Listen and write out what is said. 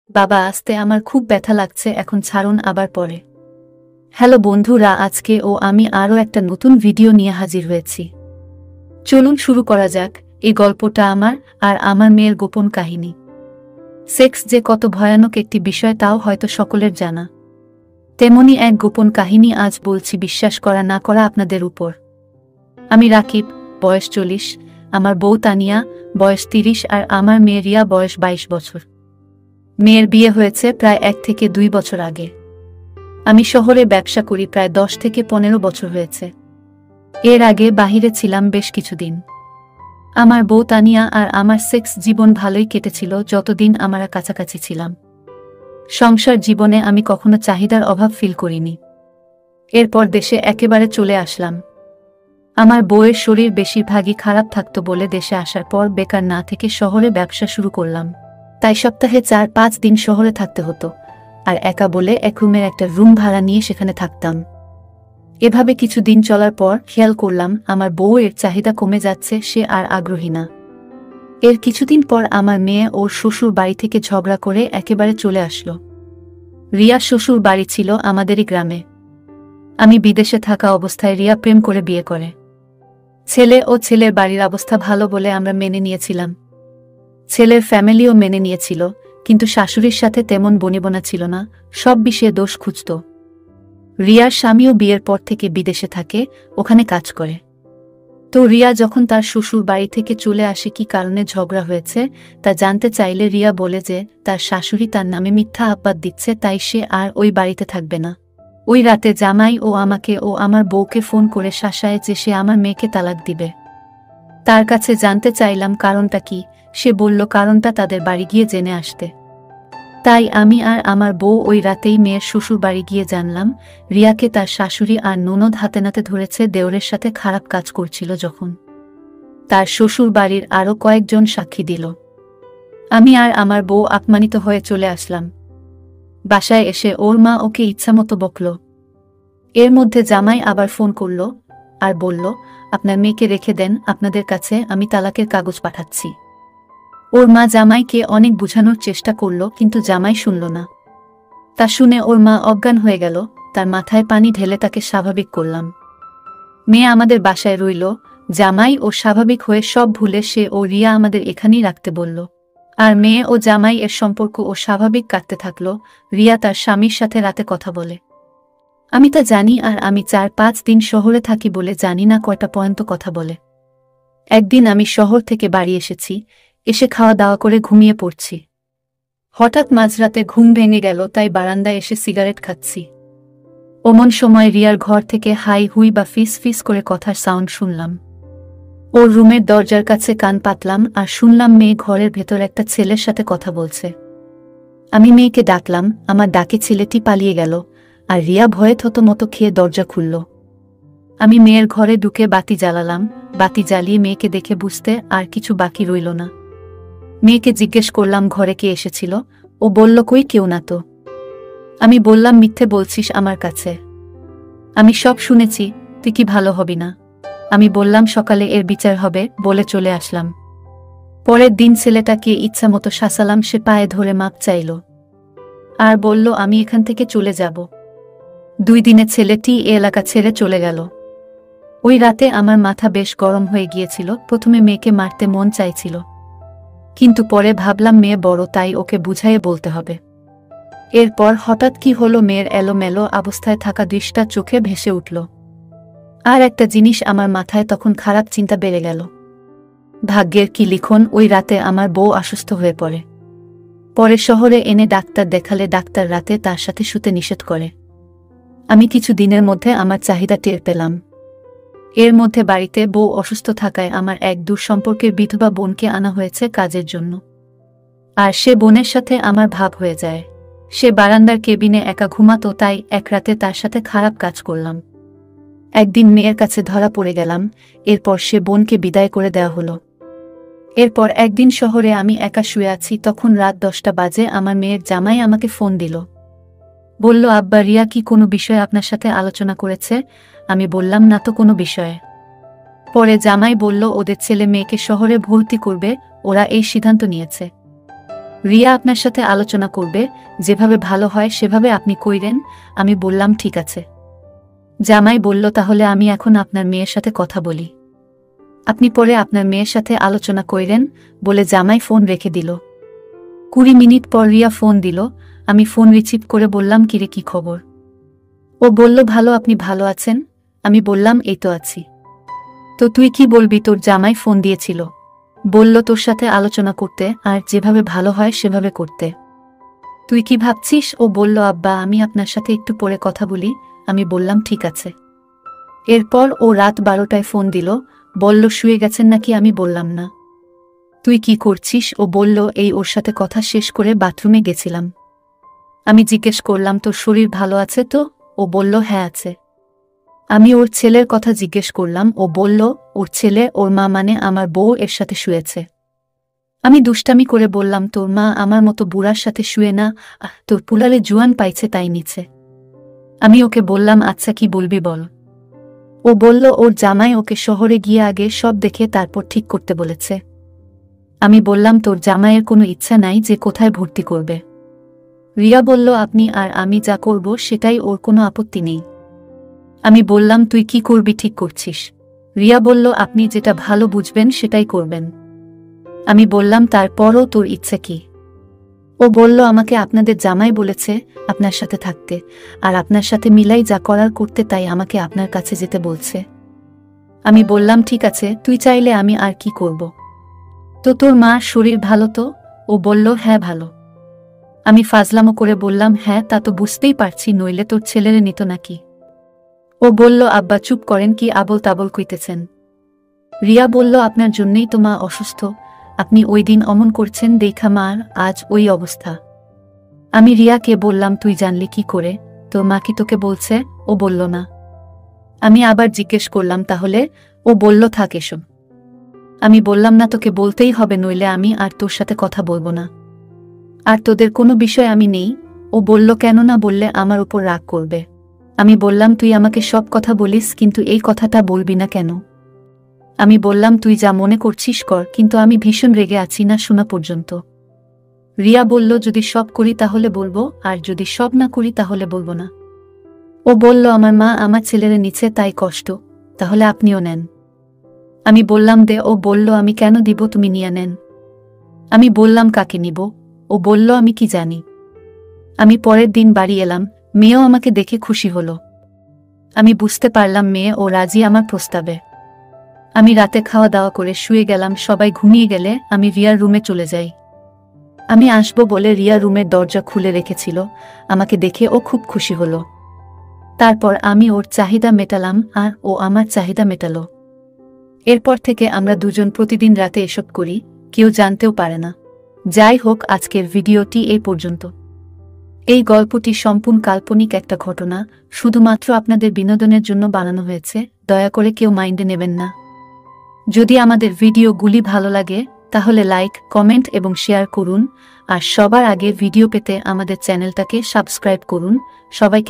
বাবা আসতে আমার খুব ব্যথা লাগছে, এখন ছাড়ুন আবার পরে। হ্যালো বন্ধুরা, আজকে আমি আরও একটা নতুন ভিডিও নিয়ে হাজির হয়েছি। চলুন শুরু করা যাক। এই গল্পটা আমার আর আমার মেয়ের গোপন কাহিনী। সেক্স যে কত ভয়ানক একটি বিষয় তাও হয়তো সকলের জানা। তেমনি এক গোপন কাহিনী আজ বলছি, বিশ্বাস করা না করা আপনাদের উপর। আমি রাকিব, বয়স 40, আমার বউ তানিয়া, বয়স 30, আর আমার মেয়ে রিয়া, বয়স 22 বছর। মেয়ের বিয়ে হয়েছে প্রায় 1 থেকে 2 বছর আগে। আমি শহরে ব্যবসা করি, প্রায় 10 থেকে 15 বছর হয়েছে। এর আগে বাহিরে ছিলাম বেশ কিছুদিন। আমার বউ তানিয়া আর আমার সেক্স জীবন ভালোই কেটেছিল যতদিন আমরা কাছাকাছি ছিলাম। সংসার জীবনে আমি কখনো চাহিদার অভাব ফিল করিনি। এরপর দেশে একেবারে চলে আসলাম। আমার বউয়ের শরীর বেশিরভাগই খারাপ থাকতো বলে দেশে আসার পর বেকার না থেকে শহরে ব্যবসা শুরু করলাম। তাই সপ্তাহে 4-5 দিন শহরে থাকতে হতো, আর একা বলে এক রুমের একটা রুম ভাড়া নিয়ে সেখানে থাকতাম। এভাবে কিছুদিন চলার পর খেয়াল করলাম আমার বউয়ের চাহিদা কমে যাচ্ছে, সে আর আগ্রহী না। এর কিছুদিন পর আমার মেয়ে ওর শ্বশুর বাড়ি থেকে ঝগড়া করে একেবারে চলে আসলো। রিয়ার শ্বশুর বাড়ি ছিল আমাদেরই গ্রামে। আমি বিদেশে থাকা অবস্থায় রিয়া প্রেম করে বিয়ে করে। ছেলে ও ছেলের বাড়ির অবস্থা ভালো বলে আমরা মেনে নিয়েছিলাম। ছেলের ফ্যামিলিও মেনে নিয়েছিল, কিন্তু শাশুড়ির সাথে তেমন বনিবনা ছিল না, সব বিষয়ে দোষ খুঁজত। রিয়ার স্বামীও বিয়ের পর থেকে বিদেশে থাকে, ওখানে কাজ করে। তো রিয়া যখন তার শ্বশুর বাড়ি থেকে চলে আসে, কি কারণে ঝগড়া হয়েছে তা জানতে চাইলে রিয়া বলে যে তার শাশুড়ি তার নামে মিথ্যা আব্বাদ দিচ্ছে, তাই সে আর ওই বাড়িতে থাকবে না। ওই রাতে জামাই আমাকে ও আমার বউকে ফোন করে শাসায় যে সে আমার মেয়েকে তালাক দিবে। তার কাছে জানতে চাইলাম কারণটা কি। সে বলল কারণটা তাদের বাড়ি গিয়ে জেনে আসতে। তাই আমি আর আমার বউ ওই রাতেই মেয়ের শ্বশুর বাড়ি গিয়ে জানলাম রিয়াকে তার শাশুড়ি আর ননদ হাতে নাতে ধরেছে দেওরের সাথে খারাপ কাজ করছিল। যখন তার শ্বশুর বাড়ির আরও কয়েকজন সাক্ষী দিল, আমি আর আমার বউ আপমানিত হয়ে চলে আসলাম। বাসায় এসে ওর মা ওকে ইচ্ছামতো বকল। এর মধ্যে জামাই আবার ফোন করল আর বলল, আপনার মেয়েকে রেখে দেন, আপনাদের কাছে আমি তালাকের কাগজ পাঠাচ্ছি। ওর মা জামাইকে অনেক বোঝানোর চেষ্টা করল, কিন্তু জামাই শুনল না। তা শুনে ওর মা অজ্ঞান হয়ে গেল। তার মাথায় পানি ঢেলে তাকে স্বাভাবিক করলাম। মেয়ে আমাদের বাসায় রইল। জামাই ও স্বাভাবিক হয়ে সব ভুলে সে ও রিয়া আমাদের এখানেই রাখতে বলল। আর মেয়ে ও জামাই এর সম্পর্ক ও স্বাভাবিক কাটতে থাকল। রিয়া তার স্বামীর সাথে রাতে কথা বলে। আমি তা জানি, আর আমি 4-5 দিন শহরে থাকি বলে জানি না কয়টা পর্যন্ত কথা বলে। একদিন আমি শহর থেকে বাড়ি এসেছি, এসে খাওয়া দাওয়া করে ঘুমিয়ে পড়ছি। হঠাৎ মাঝরাতে ঘুম ভেঙে গেল, তাই বারান্দায় এসে সিগারেট খাচ্ছি। অমন সময় রিয়ার ঘর থেকে হাই হুই বা ফিস ফিস করে কথার সাউন্ড শুনলাম। ওর রুমের দরজার কাছে কান পাতলাম আর শুনলাম মেয়ে ঘরের ভেতর একটা ছেলের সাথে কথা বলছে। আমি মেয়েকে ডাকলাম, আমার ডাকে ছেলেটি পালিয়ে গেল, আর রিয়া ভয়ে থতমত খেয়ে দরজা খুলল। আমি মেয়ের ঘরে ঢুকে বাতি জ্বালালাম। বাতি জ্বালিয়ে মেয়েকে দেখে বুঝতে আর কিছু বাকি রইল না। মেয়েকে জিজ্ঞেস করলাম ঘরে কে এসেছিল। ও বলল, কই কেউ না তো। আমি বললাম, মিথ্যে বলছিস আমার কাছে। আমি সব শুনেছি, তুই কি ভালো হবি না। আমি বললাম সকালে এর বিচার হবে, বলে চলে আসলাম। পরের দিন ছেলেটাকে ইচ্ছা মতো শাসালাম। সে পায়ে ধরে মাপ চাইল আর বলল আমি এখান থেকে চলে যাব। 2 দিনে ছেলেটি এ এলাকা ছেড়ে চলে গেল। ওই রাতে আমার মাথা বেশ গরম হয়ে গিয়েছিল। প্রথমে মেয়েকে মারতে মন চাইছিল, কিন্তু পরে ভাবলাম মেয়ে বড়, তাই ওকে বুঝাইয়ে বলতে হবে। এরপর হঠাৎ কি হলো, মেয়ের এলোমেলো অবস্থায় থাকা দৃশ্যটা চোখে ভেসে উঠল। আর একটা জিনিস আমার মাথায় তখন খারাপ চিন্তা বেড়ে গেল। ভাগ্যের কি লিখন, ওই রাতে আমার বউ অসুস্থ হয়ে পড়ে। পরে শহরে এনে ডাক্তার দেখালে ডাক্তার রাতে তার সাথে শুতে নিষেধ করে। আমি কিছু দিনের মধ্যে আমার চাহিদা টের পেলাম। এর মধ্যে বাড়িতে বউ অসুস্থ থাকায় আমার এক দূর সম্পর্কের বিধবা বোনকে আনা হয়েছে কাজের জন্য। আর সে বোনের সাথে আমার ভাব হয়ে যায়। সে বারান্দার কেবিনে একা ঘুমাতো, তাই এক রাতে তার সাথে খারাপ কাজ করলাম। একদিন মেয়ের কাছে ধরা পড়ে গেলাম। এরপর সে বোনকে বিদায় করে দেওয়া হলো। এরপর একদিন শহরে আমি একা শুয়ে আছি, তখন রাত 10টা বাজে। আমার মেয়ের জামাই আমাকে ফোন দিল। বলল, আব্বা রিয়া কি কোনো বিষয়ে আপনার সাথে আলোচনা করেছে। আমি বললাম, না তো কোনো বিষয়ে। পরে জামাই বলল ওদের ছেলে মেয়েকে শহরে ভর্তি করবে, ওরা এই সিদ্ধান্ত নিয়েছে। রিয়া আপনার সাথে আলোচনা করবে, যেভাবে ভালো হয় সেভাবে আপনি কইরেন। আমি বললাম ঠিক আছে। জামাই বলল তাহলে আমি এখন আপনার মেয়ের সাথে কথা বলি, আপনি পরে আপনার মেয়ের সাথে আলোচনা কইরেন বলে জামাই ফোন রেখে দিল। 20 মিনিট পর রিয়া ফোন দিল। আমি ফোন রিসিভ করে বললাম কিরে কি খবর? ও বলল ভালো, আপনি ভালো আছেন? আমি বললাম এই তো আছি। তো তুই কি বলবি? তোর জামাই ফোন দিয়েছিল, বলল তোর সাথে আলোচনা করতে আর যেভাবে ভালো হয় সেভাবে করতে। তুই কি ভাবছিস? ও বলল আব্বা আমি আপনার সাথে একটু পরে কথা বলি। আমি বললাম ঠিক আছে। এরপর ও রাত 12টায় ফোন দিল, বলল শুয়ে গেছেন নাকি? আমি বললাম না। তুই কি করছিস? ও বলল এই ওর সাথে কথা শেষ করে বাথরুমে গেছিলাম। আমি জিজ্ঞেস করলাম তোর শরীর ভালো আছে তো? ও বলল হ্যাঁ আছে। আমি ওর ছেলের কথা জিজ্ঞেস করলাম। ও বলল ওর ছেলে, ওর মা মানে আমার বউ, এর সাথে শুয়েছে। আমি দুষ্টামি করে বললাম তোর মা আমার মতো বুড়ার সাথে শুয়ে না, তোর পুলারে জুয়ান পাইছে তাই নিচে। আমি ওকে বললাম আচ্ছা কি বলবি বল। ও বলল ওর জামাই ওকে শহরে গিয়ে আগে সব দেখে তারপর ঠিক করতে বলেছে। আমি বললাম তোর জামাইয়ের কোনো ইচ্ছা নাই যে কোথায় ভর্তি করবে? রিয়া বলল আপনি আর আমি যা করব সেটাই ওর কোনো আপত্তি নেই। আমি বললাম তুই কি করবি ঠিক করছিস? রিয়া বলল আপনি যেটা ভালো বুঝবেন সেটাই করবেন। আমি বললাম তারপরও তোর ইচ্ছে কি? ও বলল আমাকে আপনাদের জামাই বলেছে আপনার সাথে থাকতে, আর আপনার সাথে মিলাই যা করার করতে, তাই আমাকে আপনার কাছে যেতে বলছে। আমি বললাম ঠিক আছে, তুই চাইলে আমি আর কি করব। তো তোর মার শরীর ভালো তো? ও বলল হ্যাঁ ভালো। আমি ফাজলামো করে বললাম হ্যাঁ তা তো বুঝতেই পারছি, নইলে তোর ছেলেরে নিত নাকি? ও বলল আব্বা চুপ করেন, কি আবল তাবল কইতেছেন। রিয়া বলল আপনার জন্যই তো মা অসুস্থ, আপনি ওই দিন অমন করছেন দেখা মার আজ ওই অবস্থা। আমি রিয়াকে বললাম তুই জানলি কি করে? তোর মা কি তোকে বলছে? ও বলল না। আমি আবার জিজ্ঞেস করলাম তাহলে? ও বলল থাক এসব। আমি বললাম না তোকে বলতেই হবে, নইলে আমি আর তোর সাথে কথা বলবো না, আর তোদের কোনো বিষয় আমি নেই। ও বলল কেন না বললে আমার উপর রাগ করবে। আমি বললাম তুই আমাকে সব কথা বলিস, কিন্তু এই কথাটা বলবি না কেন? আমি বললাম তুই যা মনে করছিস কর, কিন্তু আমি ভীষণ রেগে আছি না শোনা পর্যন্ত। রিয়া বলল যদি সব করি তাহলে বলবো, আর যদি সব না করি তাহলে বলবো না। ও বলল আমার মা আমার ছেলের নিচে তাই কষ্ট, তাহলে আপনিও নেন। আমি বললাম দে। ও বলল আমি কেন দিব, তুমি নিয়ে নেন। আমি বললাম কাকে নিব? ও বলল আমি কি জানি। আমি পরের দিন বাড়ি এলাম, মেয়েও আমাকে দেখে খুশি হলো। আমি বুঝতে পারলাম মেয়ে ও রাজি আমার প্রস্তাবে। আমি রাতে খাওয়া দাওয়া করে শুয়ে গেলাম। সবাই ঘুমিয়ে গেলে আমি রিয়ার রুমে চলে যাই। আমি আসবো বলে রিয়া রুমের দরজা খুলে রেখেছিল। আমাকে দেখে ও খুব খুশি হলো। তারপর আমি ওর চাহিদা মেটালাম আর ও আমার চাহিদা মেটালো। এরপর থেকে আমরা দুজন প্রতিদিন রাতে এসব করি, কেউ জানতেও পারে না। যাই হোক, আজকের ভিডিওটি এই পর্যন্ত। এই গল্পটি সম্পূর্ণ কাল্পনিক একটা ঘটনা, শুধুমাত্র আপনাদের বিনোদনের জন্য বানানো হয়েছে, দয়া করে কেউ মাইন্ডে নেবেন না। যদি আমাদের ভিডিওগুলি ভালো লাগে তাহলে লাইক, কমেন্ট এবং শেয়ার করুন, আর সবার আগে ভিডিও পেতে আমাদের চ্যানেলটাকে সাবস্ক্রাইব করুন। সবাইকে